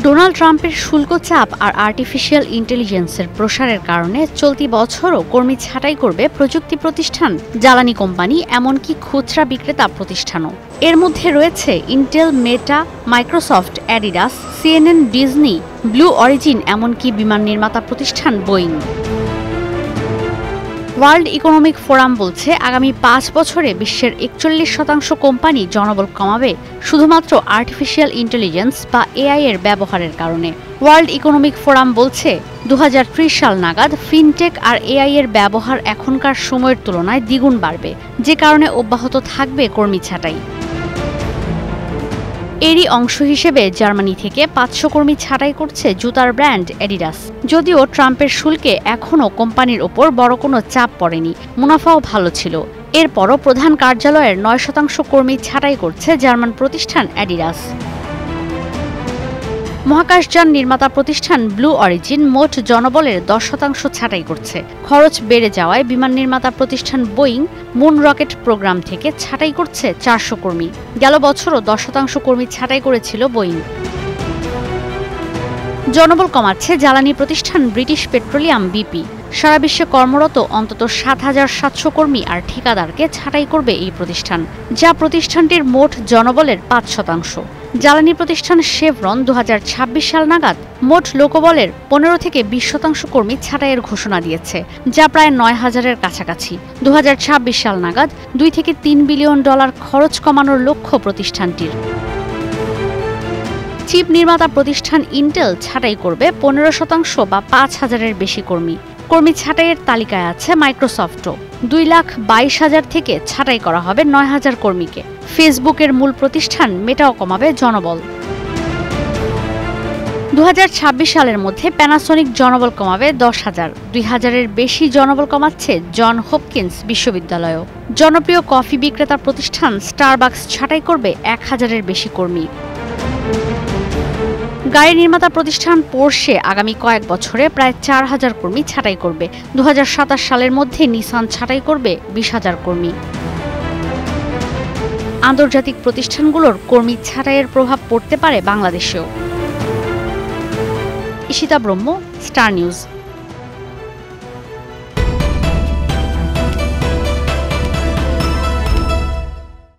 Donald ট্রাম্পের শুল্ক চাপ আর আর্টিফিশিয়াল ইন্টেলিজেন্সের প্রসারের কারণে চলতি বছরও কর্মী ছাঁটাই করবে প্রযুক্তি প্রতিষ্ঠান, জ্বালানি কোম্পানি, এমনকি খুচরা বিক্রেতা প্রতিষ্ঠানও। এর মধ্যে রয়েছে Intel, Meta, Microsoft, Adidas, CNN, Disney, Blue Origin, এমনকি বিমান নির্মাতা প্রতিষ্ঠান বোয়িং। ওয়ার্ল্ড ইকোনমিক ফোরাম বলছে আগামী ৫ বছরে বিশ্বের ৪১% কোম্পানি জনবল কমাবে শুধুমাত্র আর্টিফিশিয়াল ইন্টেলিজেন্স বা এআই এর ব্যবহারের কারণে। ওয়ার্ল্ড ইকোনমিক ফোরাম বলছে ২০৩০ সাল নাগাদ ফিনটেক আর এআই এর ব্যবহার এখনকার সময়ের তুলনায় দ্বিগুণ বাড়বে, যে কারণে অব্যাহত থাকবে কর্মী ছাঁটাই। এরই অংশ হিসেবে জার্মানি থেকে ৫০০ কর্মী ছাঁটাই করছে জুতার ব্র্যান্ড অ্যাডিডাস। যদিও ট্রাম্পের শুল্কে এখনও কোম্পানির ওপর বড় কোনো চাপ পড়েনি, মুনাফাও ভালো ছিল। এরপরও প্রধান কার্যালয়ের ৯% কর্মী ছাঁটাই করছে জার্মান প্রতিষ্ঠান অ্যাডিডাস। মহাকাশযান নির্মাতা প্রতিষ্ঠান ব্লু অরিজিন মোট জনবলের ১০% ছাঁটাই করছে। খরচ বেড়ে যাওয়ায় বিমান নির্মাতা প্রতিষ্ঠান বোয়িং মুন রকেট প্রোগ্রাম থেকে ছাঁটাই করছে ৪০০ কর্মী। গেল বছরও ১০% কর্মী ছাঁটাই করেছিল বোয়িং। জনবল কমাচ্ছে জ্বালানি প্রতিষ্ঠান ব্রিটিশ পেট্রোলিয়াম বিপি। সারা বিশ্বে কর্মরত অন্তত ৭৭০০ কর্মী আর ঠিকাদারকে ছাঁটাই করবে এই প্রতিষ্ঠান, যা প্রতিষ্ঠানটির মোট জনবলের ৫%। জ্বালানি প্রতিষ্ঠান শেভরন ২০২৬ সাল নাগাদ মোট লোকবলের ১৫ থেকে ২০% কর্মী ছাঁটাইয়ের ঘোষণা দিয়েছে, যা প্রায় ৯,০০০-এর কাছাকাছি। ২০২৬ সাল নাগাদ $২ থেকে $৩ বিলিয়ন খরচ কমানোর লক্ষ্য প্রতিষ্ঠানটির। চিপ নির্মাতা প্রতিষ্ঠান ইন্টেল ছাঁটাই করবে ১৫% বা ৫,০০০-এর বেশি কর্মী। কর্মী ছাঁটাইয়ের তালিকায় আছে মাইক্রোসফটও। ২,২২,০০০ থেকে ছাঁটাই করা হবে ৯,০০০ কর্মীকে। ফেসবুকের মূল প্রতিষ্ঠান মেটাও কমাবে জনবল। ২০২৬ সালের মধ্যে প্যানাসোনিক জনবল কমাবে ১০,০০০। ২,০০০-এর বেশি জনবল কমাচ্ছে জন হপকিন্স বিশ্ববিদ্যালয়ও। জনপ্রিয় কফি বিক্রেতা প্রতিষ্ঠান স্টারবাকস ছাঁটাই করবে ১,০০০-এর বেশি কর্মী। গাড়ি নির্মাতা প্রতিষ্ঠান পোর্শে আগামী কয়েক বছরে প্রায় ৪,০০০ কর্মী ছাঁটাই করবে। ২০২৭ সালের মধ্যে নিসান ছাঁটাই করবে ২০,০০০ কর্মী। আন্তর্জাতিক প্রতিষ্ঠানগুলোর কর্মী ছাঁটাইয়ের প্রভাব পড়তে পারে বাংলাদেশেও। ঈশিতা ব্রহ্ম, স্টার নিউজ।